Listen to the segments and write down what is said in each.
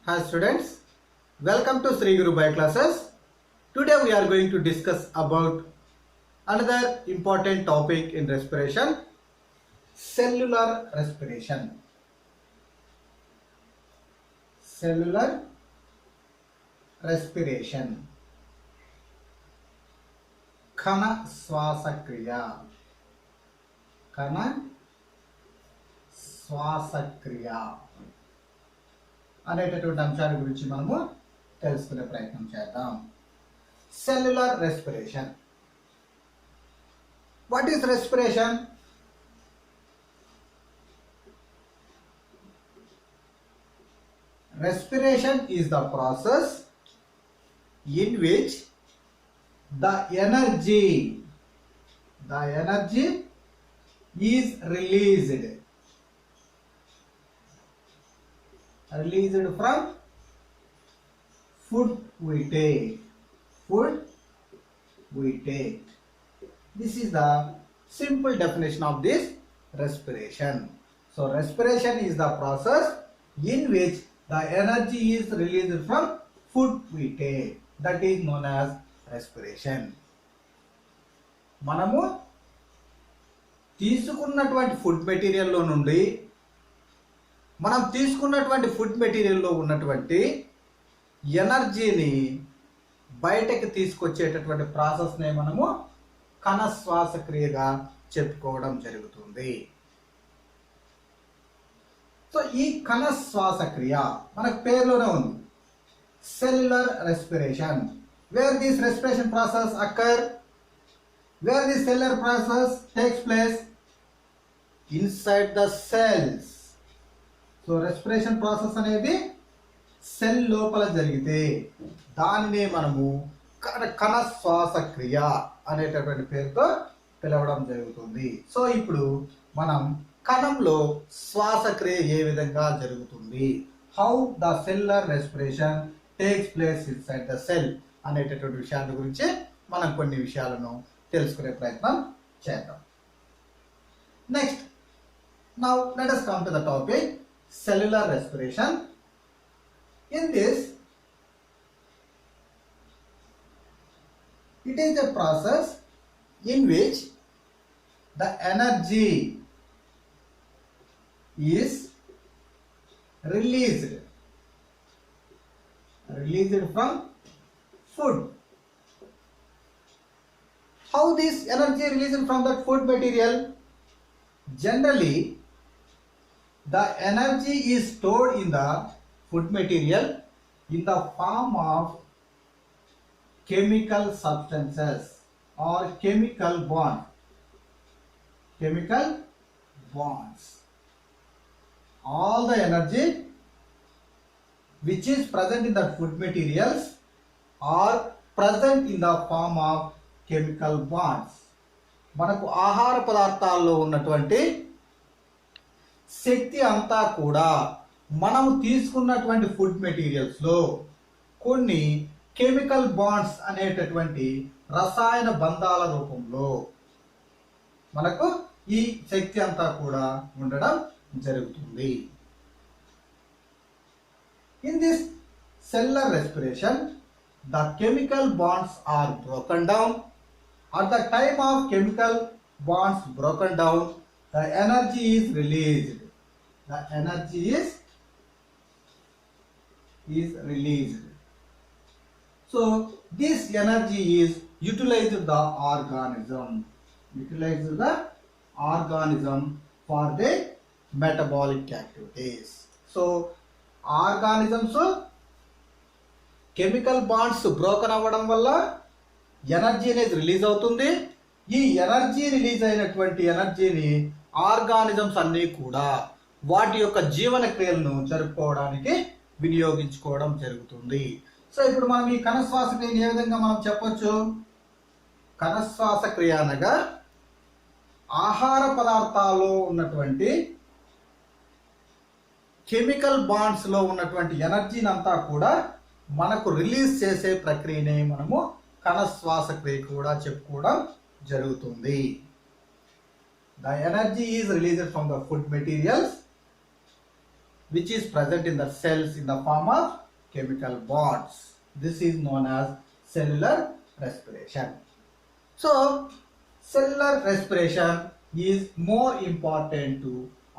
Hi students, welcome to Sri Guru Bio classes. Today we are going to discuss about another important topic in respiration, cellular respiration. Cellular respiration. Khana swasakriya. Khana swasakriya. అనేటటువంటి అంశాల గురించి మనము తెలుసుకునే ప్రయత్నం చేద్దాం. Cellular respiration. What is respiration? Respiration is the process in which the energy is released from food we take. This is the simple definition of this respiration. So respiration is the process in which the energy is released from food we take. That is known as respiration. మనము తీసుకున్నటువంటి food మెటీరియల్లో నుండి మనం తీసుకున్నటువంటి food మెటీరియల్లో ఉన్నటువంటి ఎనర్జీని బయటకు తీసుకొచ్చేటటువంటి ప్రాసెస్నే మనము కణ శ్వాసక్రియగా చెప్పుకోవడం జరుగుతుంది. సో ఈ కణ శ్వాసక్రియ మనకు పేరులోనే ఉంది, cellular respiration. Where this respiration process occur, where this cellular process takes place inside the cells. So respiration process అనేది సెల్ లోపల జరిగితే దానినే మనము కణ శ్వాసక్రియ అనేటటువంటి పేరుతో పిలవడం జరుగుతుంది. సో ఇప్పుడు మనం కణంలో శ్వాసక్రియ ఏ విధంగా జరుగుతుంది, how the cellular respiration takes place inside the cell అనేటటువంటి విషయాల గురించి మనం కొన్ని విషయాలను తెలుసుకునే ప్రయత్నం చేద్దాం. Next, now let us come to the topic cellular respiration. In this, it is a process in which the energy is released from food. How this energy released from that food material? Generally, the energy is stored in the food material in the form of chemical substances or chemical bonds. All the energy which is present in the food materials are present in the form of chemical bonds. మనకు ఆహార పదార్థాల్లో ఉన్నటువంటి శక్తి అంతా కూడా మనము తీసుకున్నటువంటి food మెటీరియల్స్లో కొన్ని chemical bonds అనేటటువంటి రసాయన బంధాల రూపంలో మనకు ఈ శక్తి అంతా కూడా ఉండడం జరుగుతుంది. In this cellular respiration, the chemical bonds are broken down. At the time of chemical bonds broken down, the energy is released. The energy is released. So this energy is utilized the organism for the metabolic activities. So organisms chemical bonds broken అవ్వడం వల్ల energy అనేది release అవుతుంది. ఈ energy release అయినటువంటి ఎనర్జీని organisms అన్నీ కూడా వాటి యొక్క జీవన క్రియలను జరుపుకోవడానికి వినియోగించుకోవడం జరుగుతుంది. సో ఇప్పుడు మనం ఈ కణ శ్వాసక్రియను ఏ విధంగా మనం చెప్పొచ్చు? కణ శ్వాసక్రియ అనగా ఆహార పదార్థాల్లో ఉన్నటువంటి కెమికల్ బాండ్స్ లో ఉన్నటువంటి ఎనర్జీని అంతా కూడా మనకు రిలీజ్ చేసే ప్రక్రియనే మనము కణ శ్వాసక్రియ కూడా చెప్పుకోవడం జరుగుతుంది. The energy is released from the food materials which is present in the cells in the form of chemical bonds. This is known as cellular respiration. So cellular respiration is more important to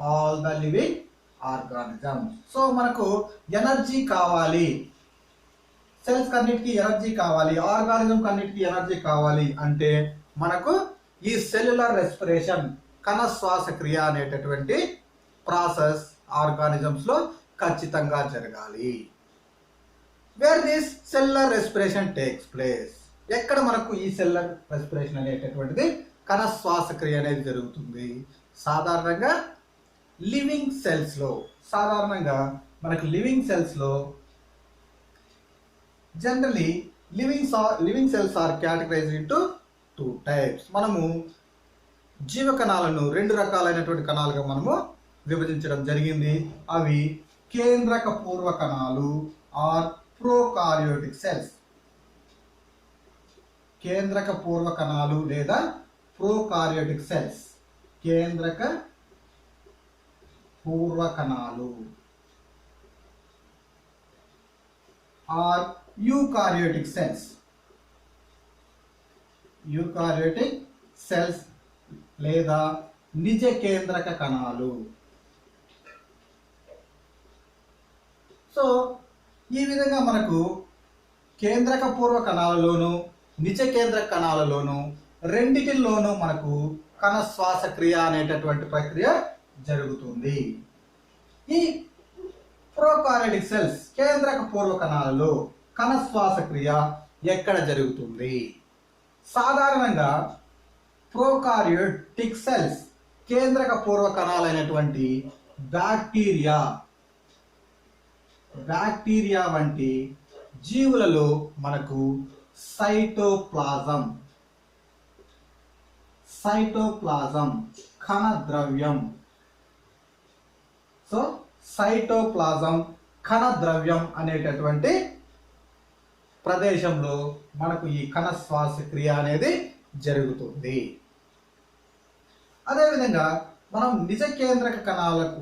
all the living organisms. So మనకు energy కావాలి, cells కన్నిటికి energy కావాలి, organism కన్నిటికి energy కావాలి అంటే మనకు ఈ cellular respiration కణ శ్వాసక్రియ అనేటటువంటి ప్రాసెస్ ఆర్గానిజమ్స్ లో ఖచ్చితంగా జరగాలి. Where this cellular respiration takes place, ఎక్కడ మనకు ఈ సెల్యులర్ రెస్పిరేషన్ అనేటటువంటిది కణ శ్వాసక్రియ అనేది జరుగుతుంది? సాధారణంగా లివింగ్ సెల్స్ లో, సాధారణంగా మనకు లివింగ్ సెల్స్ లో generally living cells are categorized into 2 types. మనము జీవకణాలను 2 రకాలైనటువంటి కణాలుగా మనము విభజించడం జరిగింది. అవి కేంద్రక పూర్వ కణాలు ఆర్ ప్రోకారియోటిక్ సెల్స్. కేంద్రక పూర్వ కణాలు లేదా ప్రోకారియోటిక్ సెల్స్, కేంద్రక పూర్వ కణాలు or eukaryotic cells. Eukaryotic cells లేదా నిజ కేంద్రక కణాలు. సో ఈ విధంగా మనకు కేంద్రక పూర్వ కణాలలోను నిజ కేంద్రక కణాలలోను రెండిటిల్లోనూ మనకు కణ శ్వాసక్రియ అనేటటువంటి ప్రక్రియ జరుగుతుంది. ఈ ప్రోకారియోటిక్ సెల్స్ కేంద్రక పూర్వ కణాలలో కణ శ్వాసక్రియ ఎక్కడ జరుగుతుంది? సాధారణంగా ప్రోకారియోటిక్ సెల్స్ కేంద్రక పూర్వ కణాలైనటువంటి బ్యాక్టీరియా వంటి జీవులలో మనకు సైటోప్లాజం కణ ద్రవ్యం. సో సైటోప్లాజం కణ ద్రవ్యం అనేటటువంటి ప్రదేశంలో మనకు ఈ కణ శ్వాసక్రియ అనేది జరుగుతుంది. అదేవిధంగా మనం నిజ కేంద్రక కణాలకు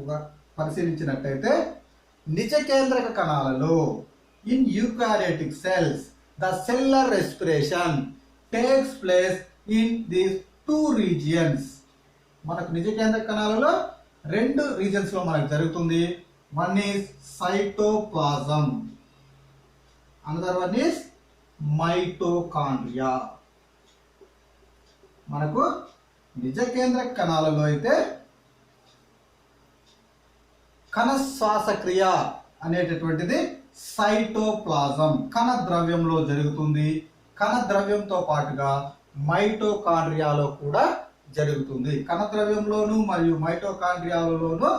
పరిశీలించినట్టయితే నిజ కేంద్రక కణాలలో in eukaryotic cells the cellular respiration takes place in these 2 regions. మనకు నిజ కేంద్రక కణాలలో 2 regions లో మనకు జరుగుతుంది. One is cytoplasm, another one is mitochondria. మనకు నిజ కేంద్రక కణాలలో అయితే కణ శ్వాసక్రియ అనేటటువంటిది సైటోప్లాజం కణ ద్రవ్యంలో జరుగుతుంది. కణ ద్రవ్యంతో పాటుగా మైటోకాండ్రియాలో కూడా జరుగుతుంది. కణ ద్రవ్యంలోను మరియు మైటోకాండ్రియాలలోనూ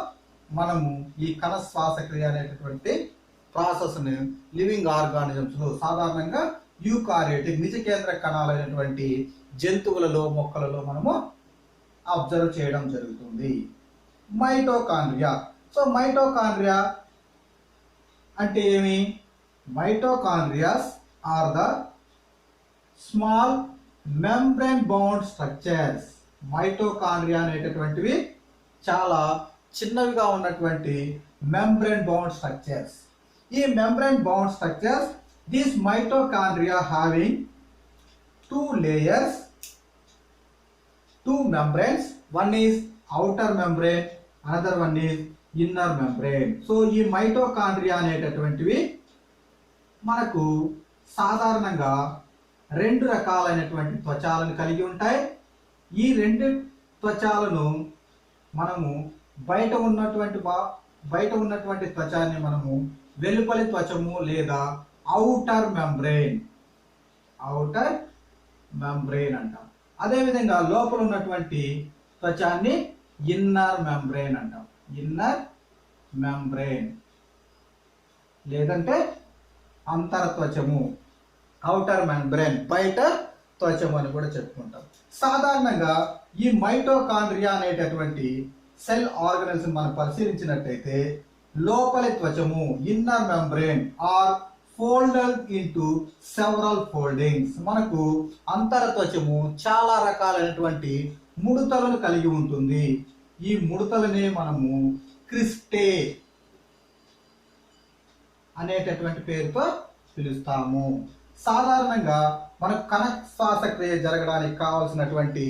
మనము ఈ కణ శ్వాసక్రియ అనేటటువంటి ప్రాసెస్ ని లివింగ్ ఆర్గానిజమ్స్ లో, సాధారణంగా యూకారియోటిక్ నిజ కేంద్ర కణాలైనటువంటి జంతువులలో, మొక్కలలో మనము అబ్జర్వ్ చేయడం జరుగుతుంది. మైటోకాండ్రియా. సో మైటోకాండ్రియా అంటే ఏమి? Mitochondrias are the small membrane bound structures. Mitochondria అనేటటువంటివి చాలా చిన్నవిగా ఉన్నటువంటి మెంబ్రేన్ బౌండ్ స్ట్రక్చర్స్. ఈ membrane bound structures, these mitochondria having 2 layers, 2 membranes. One is outer membrane, another one is inner membrane. So ఈ mitochondria అనేటటువంటివి మనకు సాధారణంగా 2 రకాలైనటువంటి త్వచాలను కలిగి ఉంటాయి. ఈ 2 త్వచాలను మనము బయట ఉన్నటువంటి త్వచాన్ని మనము వెలుపలి త్వచము లేదా ఔటర్ మెంబ్రెయిన్ అంటాం. అదేవిధంగా లోపల ఉన్నటువంటి త్వచాన్ని ఇన్నర్ మెంబ్రెయిన్ అంటాం. ఇన్నర్ మెంబ్రెయిన్ లేదంటే అంతర త్వచము, ఔటర్ మెంబ్రెయిన్, బయట త్వచము అని కూడా చెప్పుకుంటాం. సాధారణంగా ఈ మైటోకాండ్రియా అనేటటువంటి సెల్ ఆర్గనల్స్ మనం పరిశీలించినట్టయితే లోపలి త్వచము, inner membrane are folded into several foldings. మనకు అంతర త్వచము చాలా రకాలైనటువంటి ముడతలను కలిగి ఉంటుంది. ఈ ముడతలనే మనము క్రిస్టే అనేటటువంటి పేరుతో పిలుస్తాము. సాధారణంగా మనకు కణ శ్వాసక్రియ జరగడానికి కావాల్సినటువంటి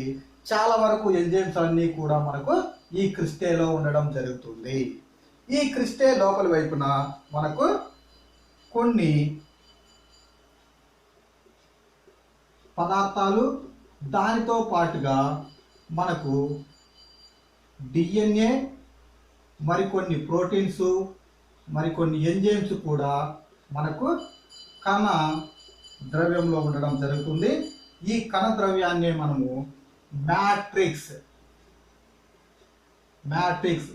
చాలా వరకు ఎంజైమ్స్ అన్నీ కూడా మనకు ఈ క్రిస్టేలో ఉండడం జరుగుతుంది. ఈ క్రిస్టే లోపల వైపున మనకు కొన్ని పదార్థాలు, దానితో పాటుగా మనకు డిఎన్ఏ, మరికొన్ని ప్రోటీన్స్, మరికొన్ని ఎంజైమ్స్ కూడా మనకు కణ ద్రవ్యంలో ఉండడం జరుగుతుంది. ఈ కణ ద్రవ్యాన్ని మనము మ్యాట్రిక్స్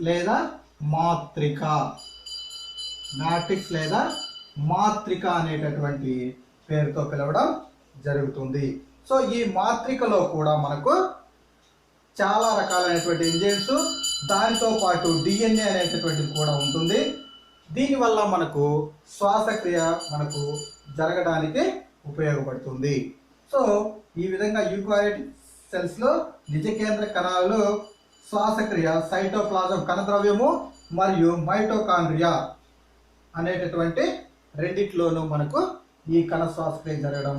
లేదా మాత్రిక అనేటటువంటి పేరుతో పిలవడం జరుగుతుంది. సో ఈ మాత్రికలో కూడా మనకు చాలా రకాలైనటువంటి ఎంజైమ్స్, దానితో పాటు డిఎన్ఏ అనేటటువంటిది కూడా ఉంటుంది. దీనివల్ల మనకు శ్వాసక్రియ మనకు జరగడానికి ఉపయోగపడుతుంది. సో ఈ విధంగా యూకారియోటిక్ సెల్స్ లో నిజ కేంద్ర కణాలలో శ్వాసక్రియ సైటోప్లాజం కణద్రవ్యము మరియు మైటోకాండ్రియా అనేటటువంటి రెండిట్లోనూ మనకు ఈ కణ శ్వాసక్రియ జరగడం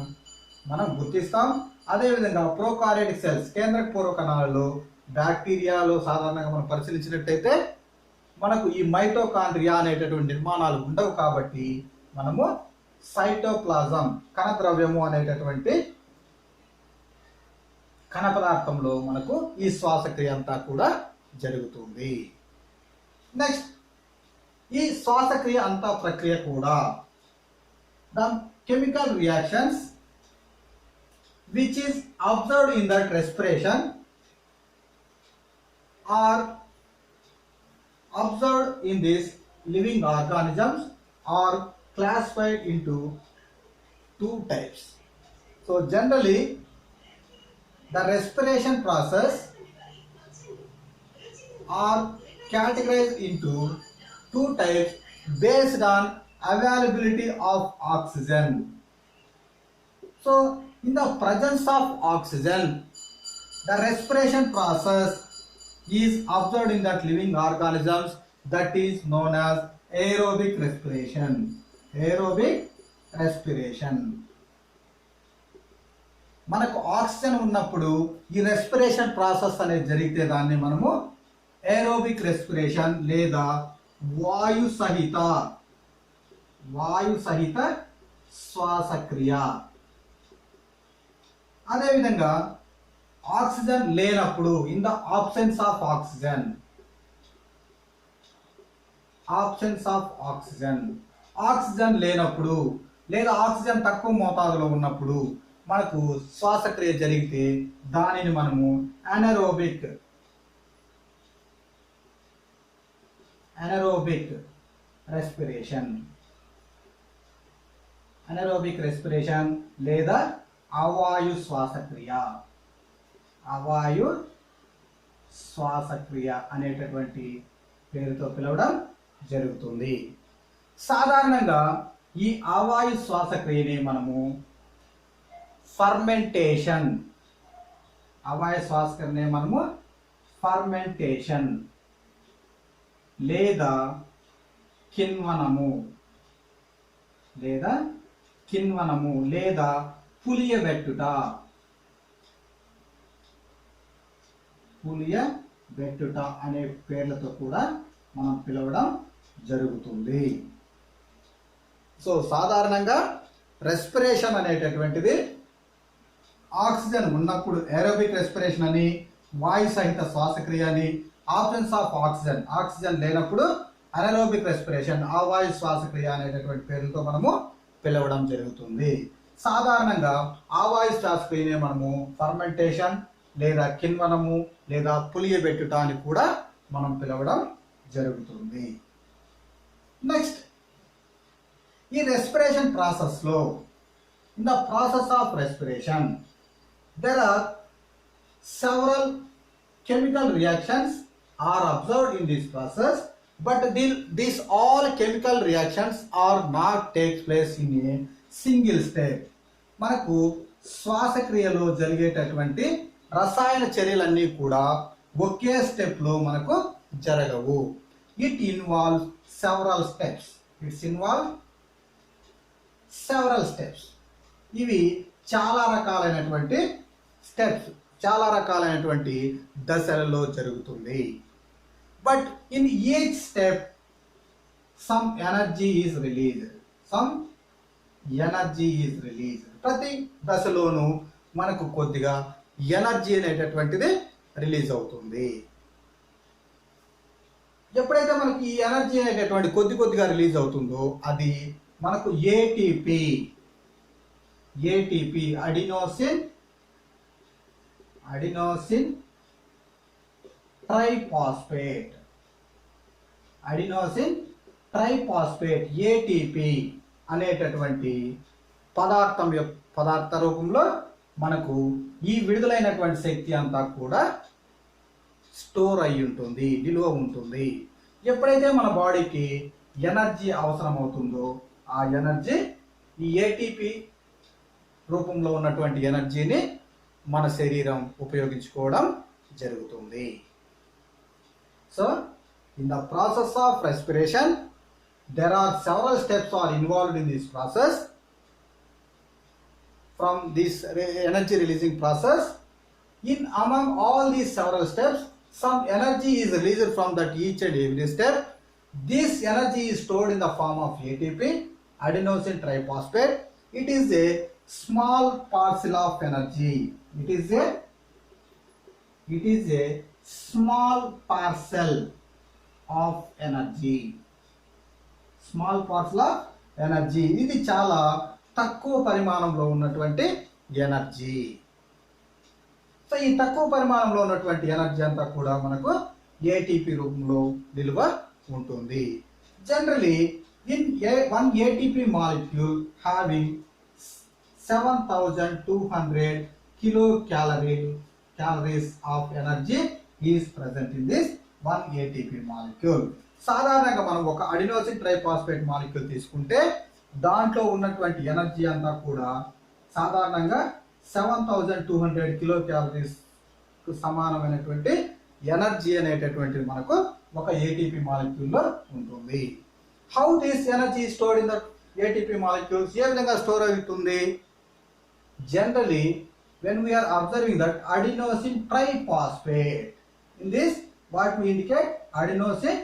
మనం గుర్తిస్తాం. అదేవిధంగా ప్రోకారియోటిక్ సెల్స్ కేంద్రక పూర్వ కణాలలో బ్యాక్టీరియాలో సాధారణంగా మనం పరిశీలించినట్టయితే మనకు ఈ మైటోకాండ్రియా అనేటటువంటి నిర్మాణాలు ఉండవు. కాబట్టి మనము సైటోప్లాజం కణద్రవ్యము అనేటటువంటి కణ పదార్థంలో మనకు ఈ శ్వాసక్రియ అంతా కూడా జరుగుతుంది. నెక్స్ట్, ఈ శ్వాసక్రియ అంతా ప్రక్రియ కూడా the chemical reactions which is observed in that respiration are observed in these living organisms are classified into two types. So generally the respiration process are categorized into two types based on availability of oxygen. So in the presence of oxygen, the respiration process is observed in that living organisms, that is known as aerobic respiration. మనకు oxygen ఉన్నప్పుడు ఈ respiration process అనేది జరిగితే దాన్ని మనము aerobic respiration లేదా వాయు సహిత శ్వాసక్రియ. అదేవిధంగా ఆక్సిజన్ లేనప్పుడు in the absence of oxygen లేనప్పుడు లేదా ఆక్సిజన్ తక్కువ మోతాదులో ఉన్నప్పుడు మనకు శ్వాసక్రియ జరిగితే దానిని మనము అనెరోబిక్ రెస్పిరేషన్ లేదా అవాయు శ్వాసక్రియ అనేటటువంటి పేరుతో పిలవడం జరుగుతుంది. సాధారణంగా ఈ అవాయు శ్వాసక్రియని మనము ఫర్మెంటేషన్ లేదా కిణ్వనము లేదా పులియబెట్టుట అనే పేర్లతో కూడా మనం పిలవడం జరుగుతుంది. సో సాధారణంగా రెస్పిరేషన్ అనేటటువంటిది ఆక్సిజన్ ఉన్నప్పుడు ఏరోబిక్ రెస్పిరేషన్ అని, వాయు సహిత శ్వాసక్రియ అని, ఆబ్సెన్స్ ఆఫ్ ఆక్సిజన్ లేనప్పుడు అనెరోబిక్ రెస్పిరేషన్ అవాయు శ్వాసక్రియ అనేటటువంటి పేర్లతో మనము పిలవడం జరుగుతుంది. సాధారణంగా ఆవాయు శ్వాసక్రియనే మనము ఫర్మెంటేషన్ లేదా కిణ్వనము లేదా పులియబెట్టుట అని కూడా మనం పిలవడం జరుగుతుంది. నెక్స్ట్, ఈ రెస్పిరేషన్ ప్రాసెస్ లో in the process of respiration there are several chemical reactions are observed in this process, but these all chemical reactions are not take place in a single step. మనకు శ్వాసక్రియలో జరిగేటటువంటి రసాయన చర్యలన్నీ కూడా ఒకే step లో మనకు జరగవు. It involve several steps several steps. ఇవి చాలా రకాలైనటువంటి స్టెప్స్, చాలా రకాలైనటువంటి దశలలో జరుగుతుంది. But in each step some energy is released. ప్రతి దశలోనూ మనకు కొద్దిగా ఎనర్జీ అనేటటువంటిది రిలీజ్ అవుతుంది. ఎప్పుడైతే మనకి ఈ ఎనర్జీ అనేటటువంటి కొద్దిగా రిలీజ్ అవుతుందో అది మనకు ఏటీపీ అడినోసిన్ ట్రైఫాస్ఫేట్ ఏటీపీ అనేటటువంటి పదార్థ రూపంలో మనకు ఈ విడుదలైనటువంటి శక్తి అంతా కూడా స్టోర్ అయి ఉంటుంది, నిలువ ఉంటుంది. ఎప్పుడైతే మన బాడీకి ఎనర్జీ అవసరం అవుతుందో ఆ ఎనర్జీ, ఈ ఏటీపీ రూపంలో ఉన్నటువంటి ఎనర్జీని మన శరీరం ఉపయోగించుకోవడం జరుగుతుంది. So in the process of respiration there are several steps are involved in this process. From this energy releasing process, in among all these several steps, some energy is released from that each and every step. This energy is stored in the form of ATP, adenosine triphosphate. It is a small parcel of energy. It is a small parcel of energy. Small parts of energy. ఇది చాలా తక్కువ పరిమాణంలో ఉన్నటువంటి energy. So ఈ తక్కువ పరిమాణంలో ఉన్నటువంటి energy అంతా కూడా మనకు ఏటీపీ రూపంలో నిల్వ ఉంటుంది. Generally in one ATP molecule having 7200 kilo calories of energy is present in this one ATP molecule. సాధారణంగా మనం ఒక అడినోసిన్ ట్రైఫాస్ఫేట్ మాలిక్యూల్ తీసుకుంటే దాంట్లో ఉన్నటువంటి ఎనర్జీ అంతా కూడా సాధారణంగా 7200 కిలో క్యాలరీస్ కు సమానమైనటువంటి ఎనర్జీ అనేటటువంటిది మనకు ఒక ఏటీపీ మాలిక్యూల్లో ఉంటుంది. How this energy stored in the ATP molecules? ఏ విధంగా స్టోర్ అవుతుంది? Generally when we are observing that adenosine triphosphate, in this what we indicate adenosine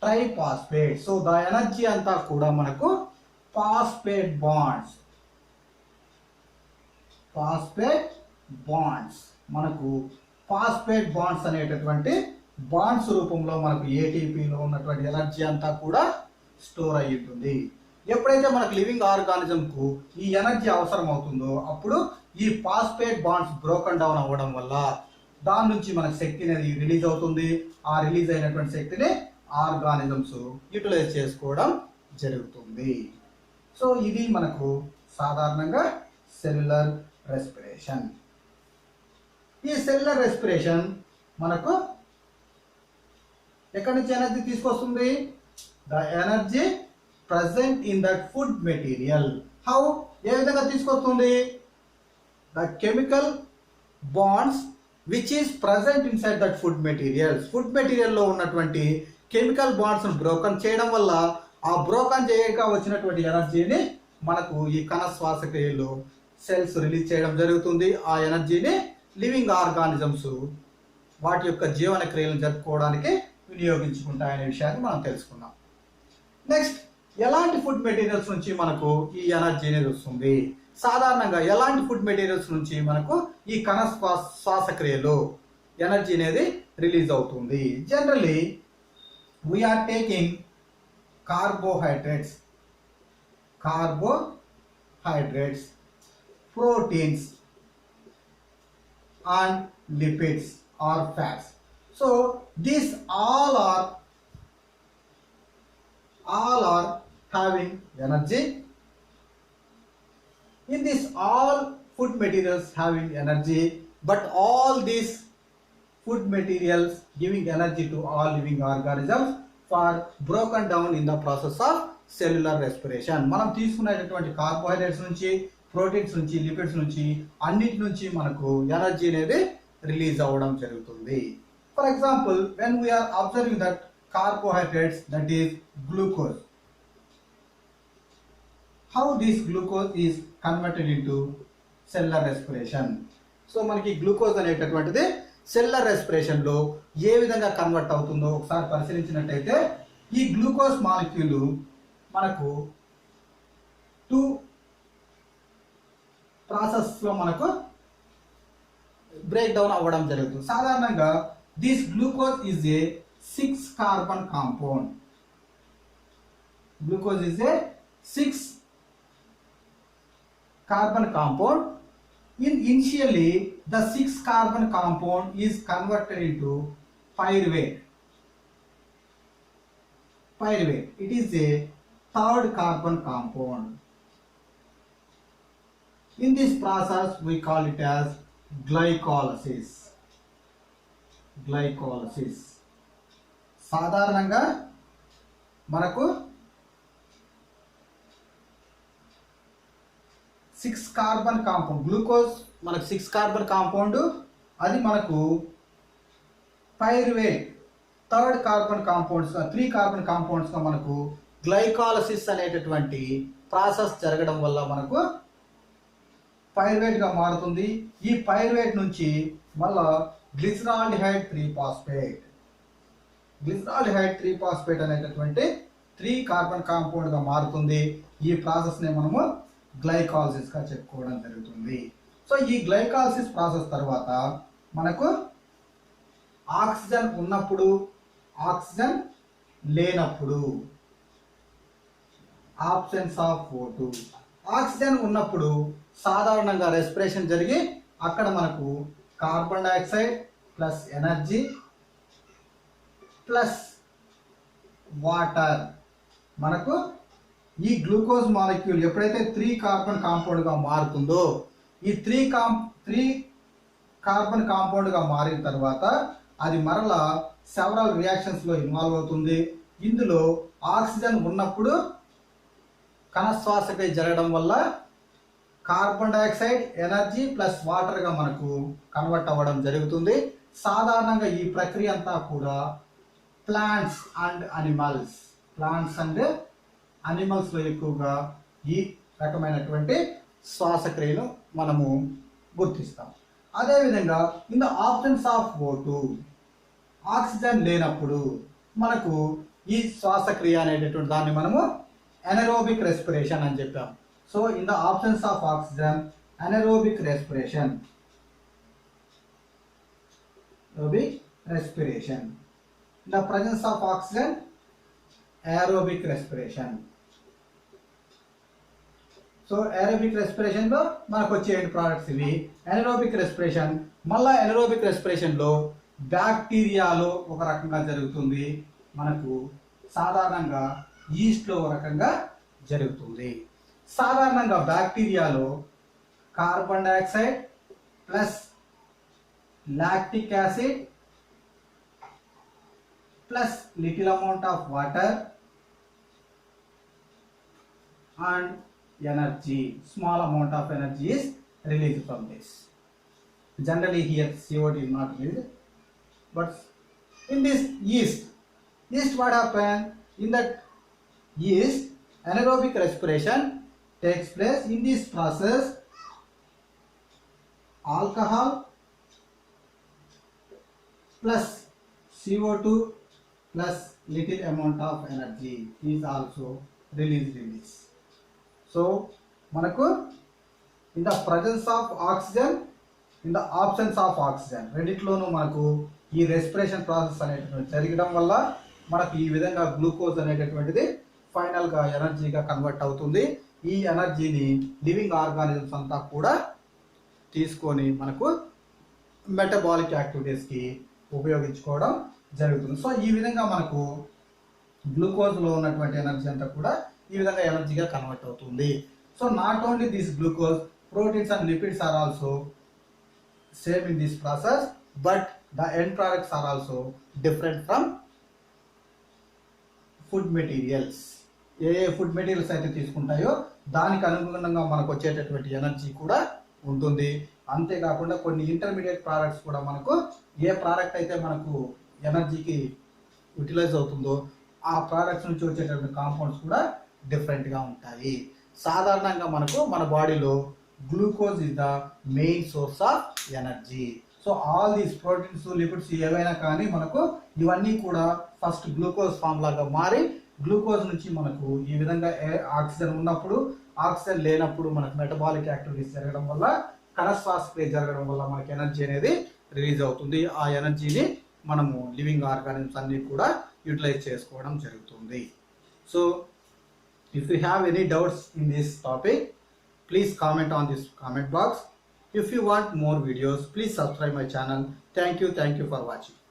triphosphate. So the energy anta kuda manaku phosphate bonds మనకు phosphate bonds అనేటటువంటి bonds రూపంలో మనకు ATP లో ఉన్నటువంటి energy అంతా కూడా స్టోర్ అయి ఉంటుంది. ఎప్పుడైతే మనకు లివింగ్ ఆర్గానిజం కు ఈ ఎనర్జీ అవసరం అవుతుందో అప్పుడు ఈ ఫాస్ఫేట్ బాండ్స్ బ్రోకన్ డౌన్ అవ్వడం వల్ల దాని నుంచి మనకు శక్తి అనేది రిలీజ్ అవుతుంది. ఆ రిలీజ్ అయినటువంటి శక్తిని ఆర్గానిజమ్స్ యూటిలైజ్ చేసుకోవడం జరుగుతుంది. సో ఇది మనకు సాధారణంగా సెల్యులర్ రెస్పిరేషన్. ఈ సెల్యులర్ రెస్పిరేషన్ మనకు ఎక్కడి నుంచి ఎనర్జీ తీసుకొస్తుంది? The energy present in that food material. How? ఏ విధంగా తీసుకొస్తుంది? The chemical bonds which is present inside that food material. Food material లో ఉన్నటువంటి కెమికల్ బాండ్స్ బ్రోకన్ చేయడం వల్ల ఆ బ్రోకన్ చేయక వచ్చినటువంటి ఎనర్జీని మనకు ఈ కణ శ్వాసక్రియలో సెల్స్ రిలీజ్ చేయడం జరుగుతుంది. ఆ ఎనర్జీని లివింగ్ ఆర్గానిజమ్స్ వాటి యొక్క జీవన క్రియలను జరుపుకోవడానికి వినియోగించుకుంటాయనే విషయాన్ని మనం తెలుసుకున్నాం. నెక్స్ట్, ఎలాంటి ఫుడ్ మెటీరియల్స్ నుంచి మనకు ఈ ఎనర్జీ అనేది వస్తుంది? సాధారణంగా ఎలాంటి ఫుడ్ మెటీరియల్స్ నుంచి మనకు ఈ కణ శ్వాసక్రియలో ఎనర్జీ అనేది రిలీజ్ అవుతుంది? Generally we are taking carbohydrates, proteins and lipids or fats. So these all are having energy. In this all food materials having energy, but all these food materials giving energy to all living organisms are broken down in the process of cellular respiration. మనం తీసుకునేటటువంటి carbohydrates నుంచి, proteins నుంచి, lipids నుంచి, అన్నిటి నుంచి మనకు energy అనేది release అవ్వడం జరుగుతుంది. For example, when we are observing that carbohydrates, that is glucose. How this glucose is converted into cellular respiration. So మనకి గ్లూకోజ్ అనేటటువంటిది సెల్యులర్ రెస్పిరేషన్ లో ఏ విధంగా కన్వర్ట్ అవుతుందో ఒకసారి పరిశీలించినట్టయితే ఈ గ్లూకోజ్ మాలిక్యూల్ మనకు 2 ప్రాసెస్ లో మనకు బ్రేక్ డౌన్ అవ్వడం జరుగుతుంది. సాధారణంగా this glucose is a 6 carbon compound. Glucose is a 6 carbon compound. Initially the 6 carbon compound is converted into pyruvate. It is a 3rd carbon compound. In this process we call it as glycolysis. సాధారణంగా మనకు 6 carbon compound glucose మనకు 6 carbon compound, అది మనకు pyruvate 3rd carbon compounds 3 carbon కాంపౌండ్స్గా మనకు glycolysis అనేటటువంటి process జరగడం వల్ల మనకు పైరువేట్గా మారుతుంది. ఈ పైరువేట్ నుంచి మళ్ళా గ్లిసరాల్డిహైడ్ 3 ఫాస్ఫేట్ అనేటటువంటి 3 కార్బన్ కాంపౌండ్గా మారుతుంది. ఈ ప్రాసెస్ని మనము గ్లైకాలసిస్ గా చెప్పుకోవడం జరుగుతుంది. సో ఈ గ్లైకాలసిస్ ప్రాసెస్ తర్వాత మనకు ఆక్సిజన్ ఉన్నప్పుడు, ఆక్సిజన్ లేనప్పుడు, ఆబ్సెన్స్ ఆఫ్ O2. ఆక్సిజన్ ఉన్నప్పుడు సాధారణంగా రెస్పిరేషన్ జరిగి అక్కడ మనకు carbon dioxide plus energy plus water, మనకు ఈ గ్లూకోజ్ మాలిక్యూల్ ఎప్పుడైతే 3 కార్బన్ కాంపౌండ్ గా మారుతుందో ఈ 3 కార్బన్ కాంపౌండ్ గా మారిన తర్వాత అది మరలా సెవరల్ రియాక్షన్స్ లో ఇన్వాల్వ్ అవుతుంది. ఇందులో ఆక్సిజన్ ఉన్నప్పుడు కణశ్వాసక్రియ జరగడం వల్ల carbon dioxide, energy plus water గా మనకు కన్వర్ట్ అవ్వడం జరుగుతుంది. సాధారణంగా ఈ ప్రక్రియ అంతా కూడా ప్లాంట్స్ అండ్ అనిమల్స్ లో ఎక్కువగా ఈ రకమైనటువంటి శ్వాసక్రియను మనము గుర్తిస్తాం. అదేవిధంగా in the absence of O2, oxygen లేనప్పుడు మనకు ఈ శ్వాసక్రియ అనేటటువంటి దాన్ని మనము ఎనరోబిక్ రెస్పిరేషన్ అని చెప్పాం. So in the absence of oxygen anaerobic respiration, in the presence of oxygen aerobic respiration. So aerobic respiration లో మనకు వచ్చే ఎండ్ ప్రోడక్ట్స్ ఇవి. ఎనరోబిక్ రెస్పిరేషన్, మళ్ళా ఎనరోబిక్ రెస్పిరేషన్ లో బ్యాక్టీరియాలో ఒక రకంగా జరుగుతుంది, మనకు సాధారణంగా ఈస్ట్ లో ఒక రకంగా జరుగుతుంది. సాధారణంగా బ్యాక్టీరియాలో carbon dioxide plus lactic acid plus little amount of water and energy, small amount of energy is released from this. Generally here CO2 is not released, but in this yeast what happen? In that yeast anaerobic respiration takes place. In this process alcohol plus CO2 plus little amount of energy is also released in this. So మనకు in the presence of oxygen, in the absence of oxygen రెండిట్లోనూ మనకు ఈ respiration process అనేటటువంటి జరగడం వల్ల మనకు ఈ విధంగా గ్లూకోజ్ అనేటటువంటిది ఫైనల్గా ఎనర్జీగా కన్వర్ట్ అవుతుంది. ఈ ఎనర్జీని లివింగ్ ఆర్గానిజమ్స్ అంతా కూడా తీసుకొని మనకు మెటబాలిక్ యాక్టివిటీస్కి ఉపయోగించుకోవడం జరుగుతుంది. సో ఈ విధంగా మనకు గ్లూకోజ్లో ఉన్నటువంటి ఎనర్జీ అంతా కూడా ఈ విధంగా ఎనర్జీగా కన్వర్ట్ అవుతుంది. So not only this glucose, proteins and lipids are also same in this process, but the end products are also different from food materials. ఏ ఫుడ్ మెటీరియల్స్ అయితే తీసుకుంటాయో దానికి అనుగుణంగా మనకు వచ్చేటటువంటి ఎనర్జీ కూడా ఉంటుంది. అంతేకాకుండా కొన్ని ఇంటర్మీడియట్ ప్రోడక్ట్స్ కూడా మనకు ఏ ప్రోడక్ట్ అయితే మనకు ఎనర్జీకి యూటిలైజ్ అవుతుందో ఆ ప్రోడక్ట్స్ నుంచి వచ్చేటటువంటి కాంపౌండ్స్ కూడా డిఫరెంట్గా ఉంటాయి. సాధారణంగా మనకు మన బాడీలో glucose is the main source of energy. So all these proteins, lipids ఏవైనా కానీ మనకు ఇవన్నీ కూడా ఫస్ట్ గ్లూకోజ్ ఫామ్ లాగా మారి గ్లూకోజ్ నుంచి మనకు ఈ విధంగా ఆక్సిజన్ ఉన్నప్పుడు, ఆక్సిజన్ లేనప్పుడు మనకు మెటబాలిక్ యాక్టివిటీస్ జరగడం వల్ల, కణశ్వాసక్రియ జరగడం వల్ల మనకి ఎనర్జీ అనేది రిలీజ్ అవుతుంది. ఆ ఎనర్జీని మనము లివింగ్ ఆర్గానిజమ్స్ అన్ని కూడా యూటిలైజ్ చేసుకోవడం జరుగుతుంది. So if you have any doubts in this topic, please comment on this comment box. If you want more videos, please subscribe my channel. Thank you for watching.